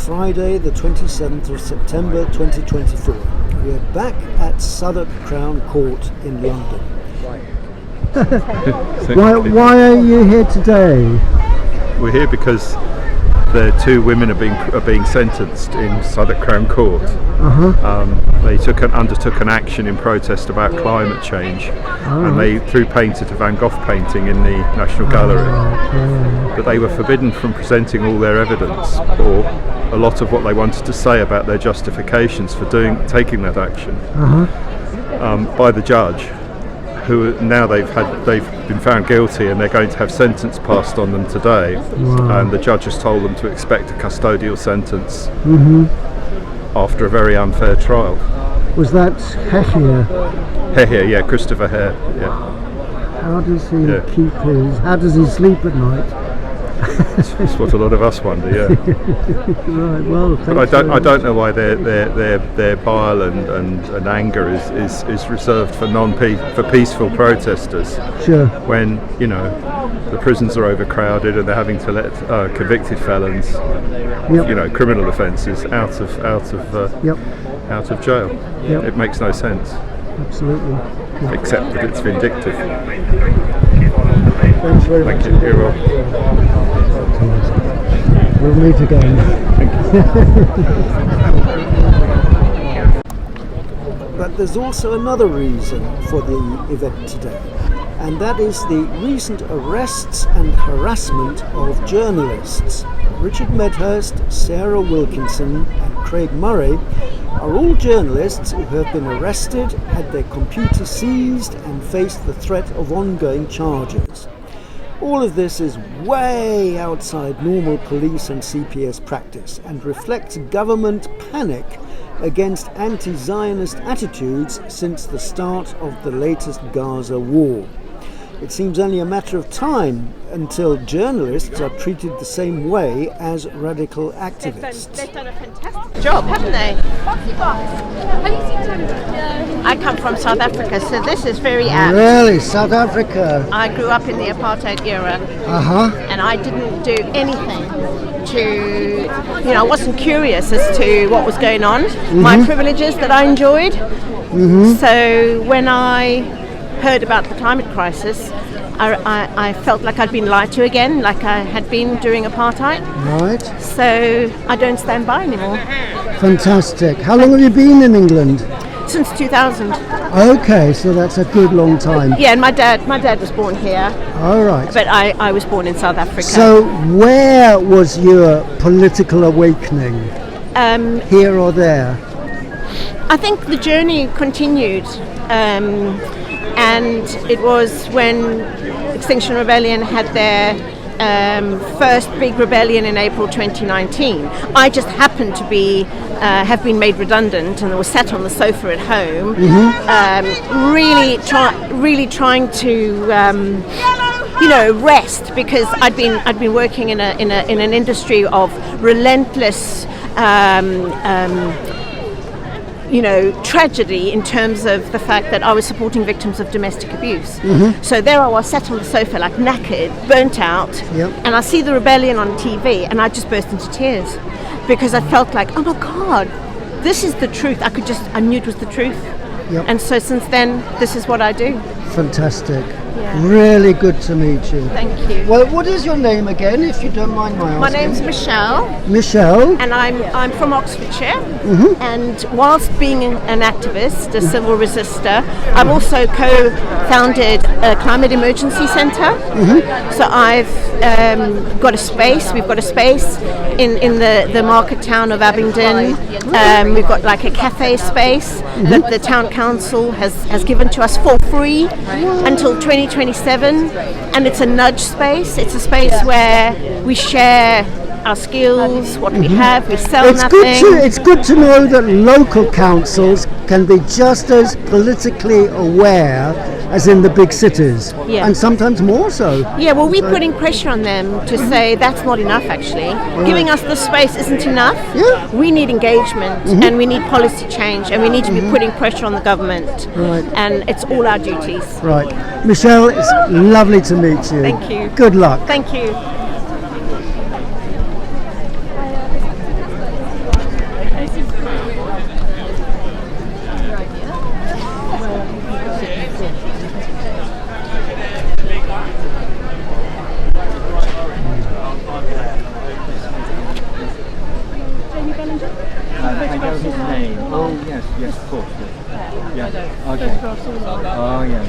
Friday the 27th of September 2024. We are back at Southwark Crown Court in London. Why are you here today? We're here because the two women are being sentenced in Southwark Crown Court. They undertook an action in protest about climate change, and they threw paint at a Van Gogh painting in the National Gallery. But they were forbidden from presenting all their evidence, or a lot of what they wanted to say about their justifications for taking that action, by the judge, who now they've been found guilty and they're going to have sentence passed on them today. And the judge has told them to expect a custodial sentence after a very unfair trial. Was that Hehir? Hehir, yeah, Christopher Hare, yeah. How does how does he sleep at night? That's what a lot of us wonder, yeah. Right, well, but I don't know why their bile and anger is reserved for peaceful protesters. Sure. When the prisons are overcrowded and they're having to let convicted felons, criminal offences out of jail. It makes no sense. Absolutely. Except that it's vindictive. Thanks very much. Thank you. You're welcome. We'll meet again. But there's also another reason for the event today, and that is the recent arrests and harassment of journalists. Richard Medhurst, Sarah Wilkinson and Craig Murray are all journalists who have been arrested, had their computers seized and faced the threat of ongoing charges. All of this is way outside normal police and CPS practice and reflects government panic against anti-Zionist attitudes since the start of the latest Gaza war. It seems only a matter of time until journalists are treated the same way as radical activists. They've done a fantastic job, haven't they? I come from South Africa, so this is very apt. Really? South Africa? I grew up in the apartheid era, and I didn't do anything to, I wasn't curious as to what was going on, my privileges that I enjoyed. So when I heard about the climate crisis, I felt like I'd been lied to again, like I had been during apartheid. Right. So I don't stand by anymore. Fantastic. How long have you been in England? Since 2000. Okay, so that's a good long time. Yeah, and my dad was born here. All right. But I was born in South Africa. So where was your political awakening? Here or there? I think the journey continued. And it was when Extinction Rebellion had their first big rebellion in April 2019. I just happened to have been made redundant and was sat on the sofa at home, really trying to rest, because I'd been working in an industry of relentless tragedy in terms of the fact that I was supporting victims of domestic abuse. So there I was, sat on the sofa like knackered, burnt out, and I see the rebellion on TV and I just burst into tears because I felt like, oh my God, this is the truth. I knew it was the truth. And so since then, this is what I do. Fantastic. Really good to meet you. Thank you. Well, what is your name again, if you don't mind my asking? My name's Michelle. Michelle. And I'm from Oxfordshire. And whilst being an activist, a civil resistor, I've also co-founded a climate emergency centre. So I've got a space. We've got a space in the market town of Abingdon. We've got like a cafe space that the town council has given to us for free until 2027, and it's a nudge space. It's a space where we share our skills, what we have, we sell nothing. It's good to know that local councils can be just as politically aware as in the big cities, and sometimes more so. Yeah, well, we're putting pressure on them to say that's not enough, actually. Giving us the space isn't enough. We need engagement, and we need policy change, and we need to be putting pressure on the government. And it's all our duties. Right. Michelle, it's lovely to meet you. Thank you. Good luck. Thank you. Oh, yeah.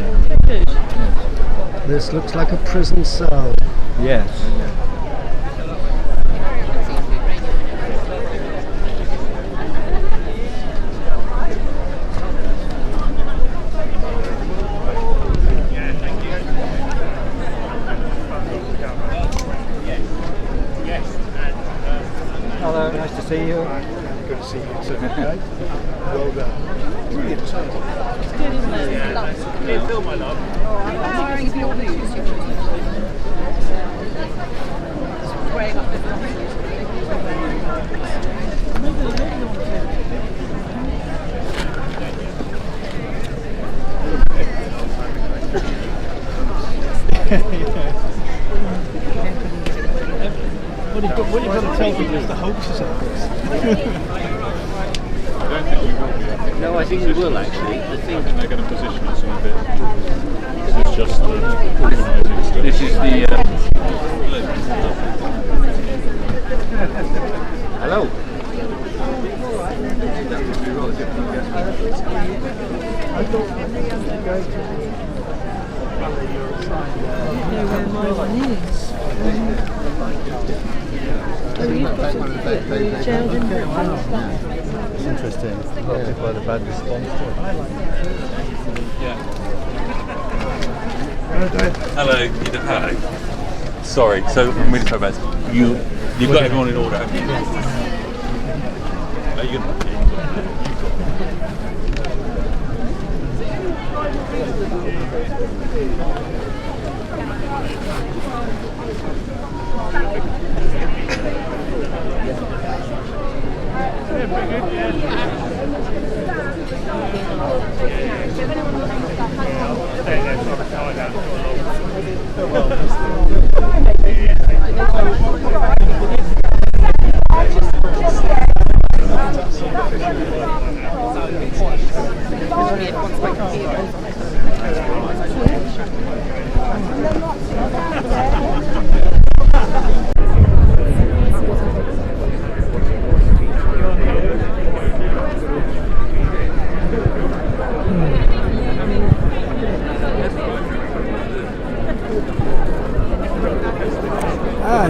This looks like a prison cell. Yes. Hello, nice to see you. Good to see you too. Well done. Brilliant. It's good, isn't it? Here, Phil, my love. What you've got to tell people is the hoaxes of this. No, I think we will actually. The thing They're going to position us in a bit. This is just the organising stuff. This is the. Hello. It's interesting. A lot of people had a bad response to it. Hello, hello. Sorry, so I'm really sorry about this. You've got everyone in order, haven't you? Are you gonna?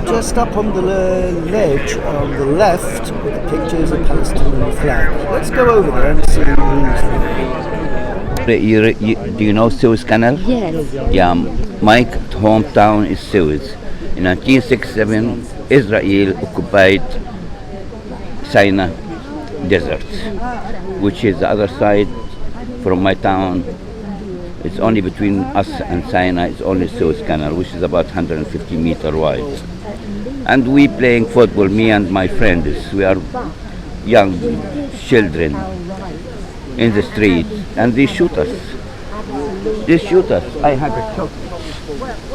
Just up on the ledge on the left, the picture is a Palestinian flag. Let's go over there and see who's Do you know Suez Canal? Yes. Yeah, my hometown is Suez. In 1967, Israel occupied Sinai Desert, which is the other side from my town. It's only between us and Sinai, it's only Suez Canal, which is about 150 meters wide. And we playing football, me and my friends. We are young children in the street, and they shoot us. They shoot us. I had a shot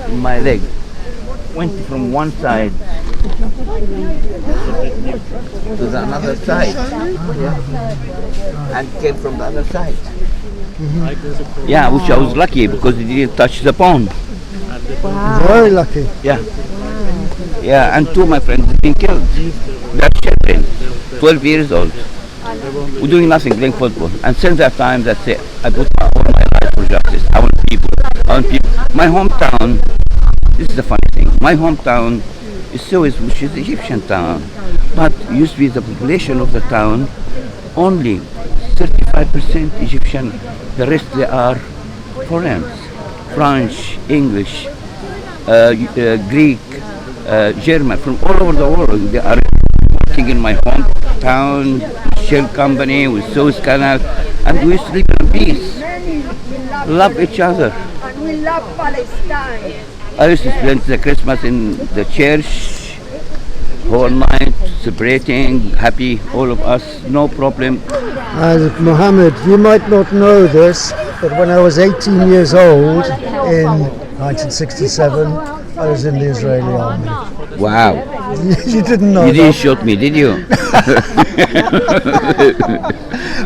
in my leg. Went from one side to the another side, and came from the other side. Yeah, which I was lucky because it didn't touch the bone. Very lucky. Yeah. Yeah, and two of my friends have been killed. They're children, 12 years old. We're doing nothing, playing football. And since that time, that's it. I put all my life for justice. I want people. My hometown, this is the funny thing. My hometown is Suez, which is Egyptian town. But used to be the population of the town, only 35% Egyptian. The rest they are foreigners. French, English, Greek, German, from all over the world. They are working in my hometown, Shell Company, with Suez Canal, and we used to live in peace, love each other. And we love Palestine. I used to spend the Christmas in the church, whole night, celebrating, happy, all of us, no problem. Mohammed, you might not know this, but when I was 18 years old in 1967, I was in the Israeli army. Wow. You didn't know You didn't that. shoot me, did you?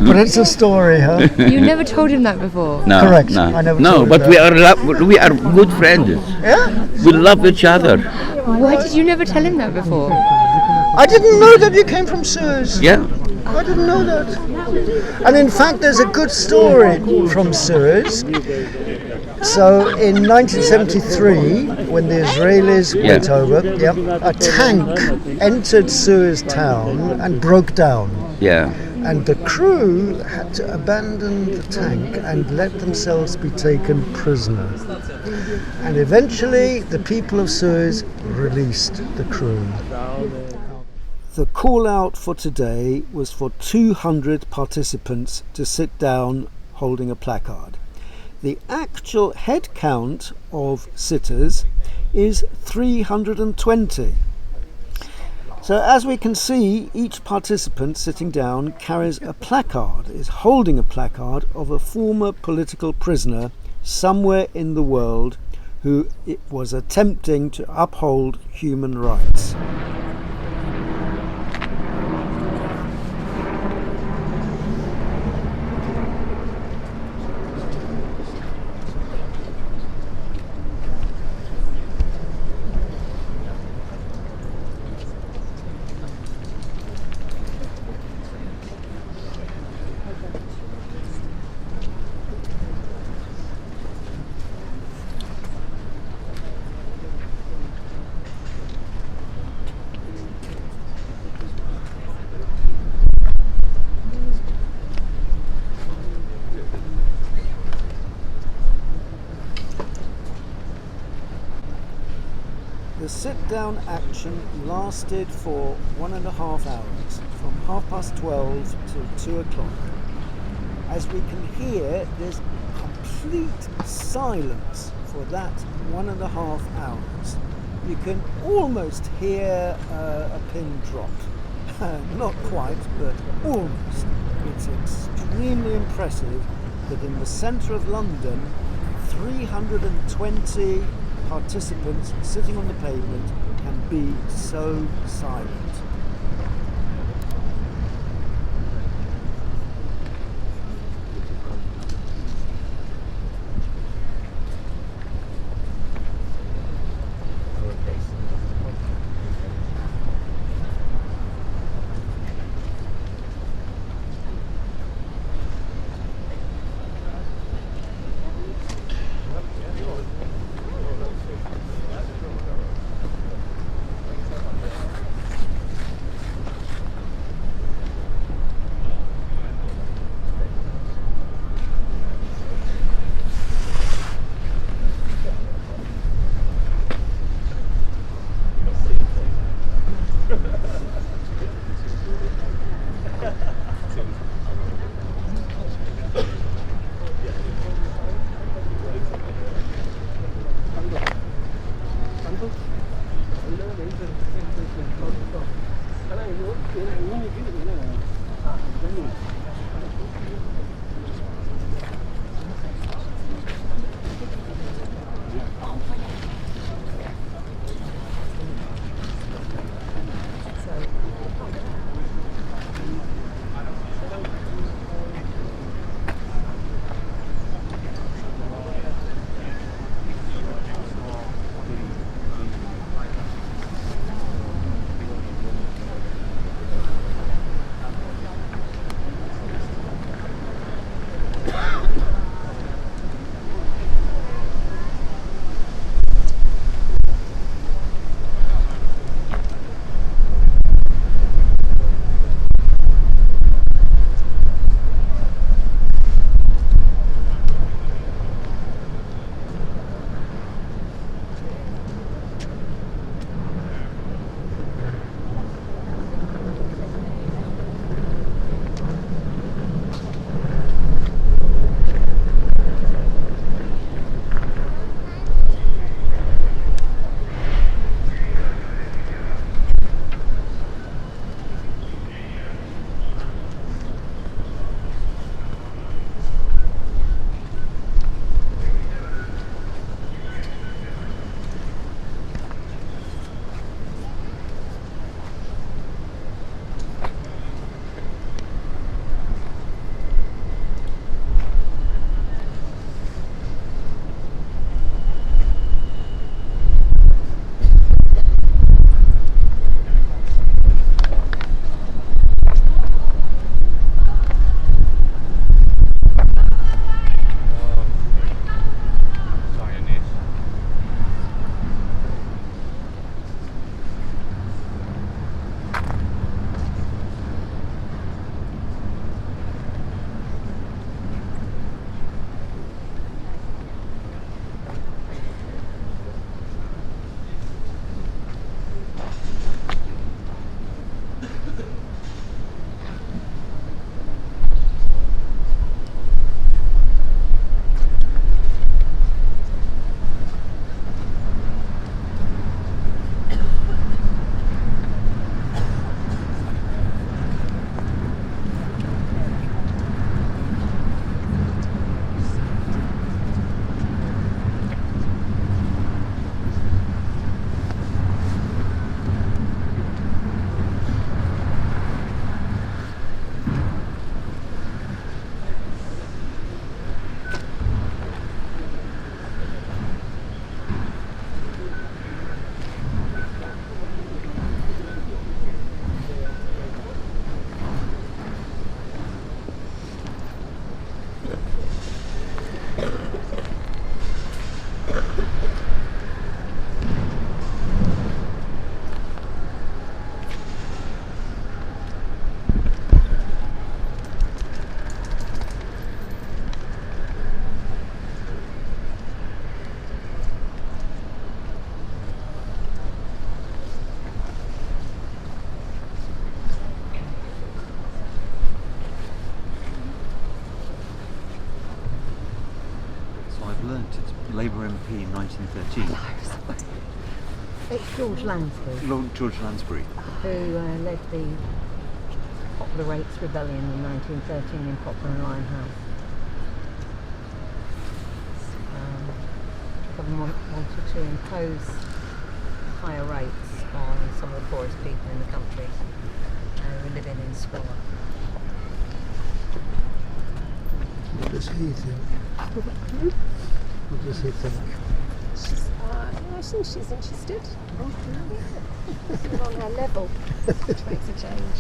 But it's a story, huh? You never told him that before. No, Correct. no, I never no. told you But that. we are good friends. Yeah? We love each other. Why did you never tell him that before? I didn't know that you came from Suez. Yeah. I didn't know that. And in fact, there's a good story from Suez. So in 1973, when the Israelis went over, a tank entered Suez town and broke down. Yeah. And the crew had to abandon the tank and let themselves be taken prisoner. And eventually, the people of Suez released the crew. The call out for today was for 200 participants to sit down holding a placard. The actual head count of sitters is 320. So as we can see, each participant sitting down carries a placard, is holding a placard of a former political prisoner somewhere in the world who was attempting to uphold human rights. The sit-down action lasted for 1.5 hours, from 12:30 till 2 o'clock. As we can hear, there's complete silence for that 1.5 hours. You can almost hear a pin drop. Not quite, but almost. It's extremely impressive that in the centre of London, 320 participants sitting on the pavement can be so silent. MP in 1913. It's George Lansbury. Lord George Lansbury. Who led the Popular Rates Rebellion in 1913 in Poplar and Limehouse. The government wanted to impose higher rates on some of the poorest people in the country who were living in squalor. What does he think? What does he think? I think she's interested. She's on her level. Which makes a change.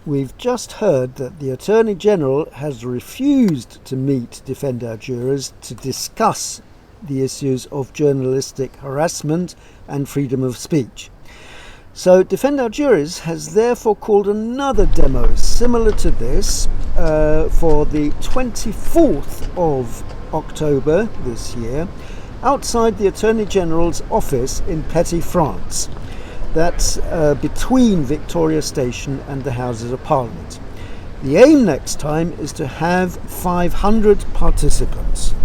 We've just heard that the Attorney General has refused to meet Defend Our Juries to discuss the issues of journalistic harassment and freedom of speech. So Defend Our Juries has therefore called another demo similar to this for the 24th of October this year outside the Attorney General's office in Petty, France. That's between Victoria Station and the Houses of Parliament. The aim next time is to have 500 participants.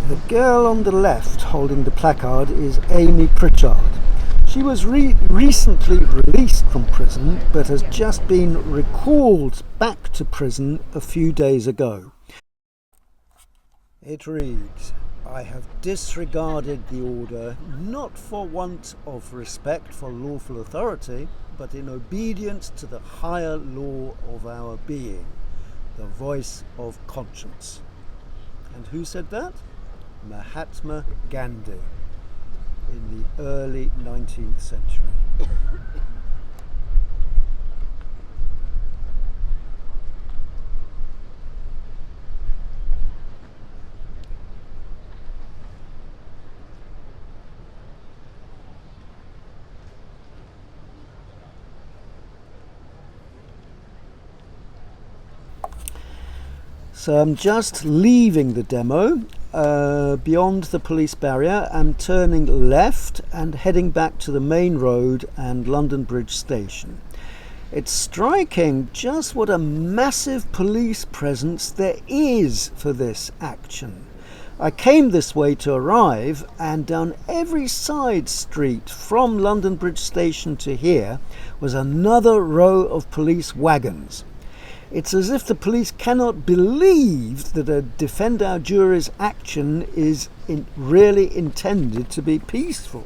The girl on the left holding the placard is Amy Pritchard. She was recently released from prison but has just been recalled back to prison a few days ago. It reads, "I have disregarded the order not for want of respect for lawful authority, but in obedience to the higher law of our being, the voice of conscience." And who said that? Mahatma Gandhi. in the early 19th century. So I'm just leaving the demo beyond the police barrier. I'm turning left and heading back to the main road and London Bridge station. It's striking just what a massive police presence there is for this action. I came this way to arrive, and down every side street from London Bridge station to here was another row of police wagons. It's as if the police cannot believe that a Defend Our Juries action is really intended to be peaceful.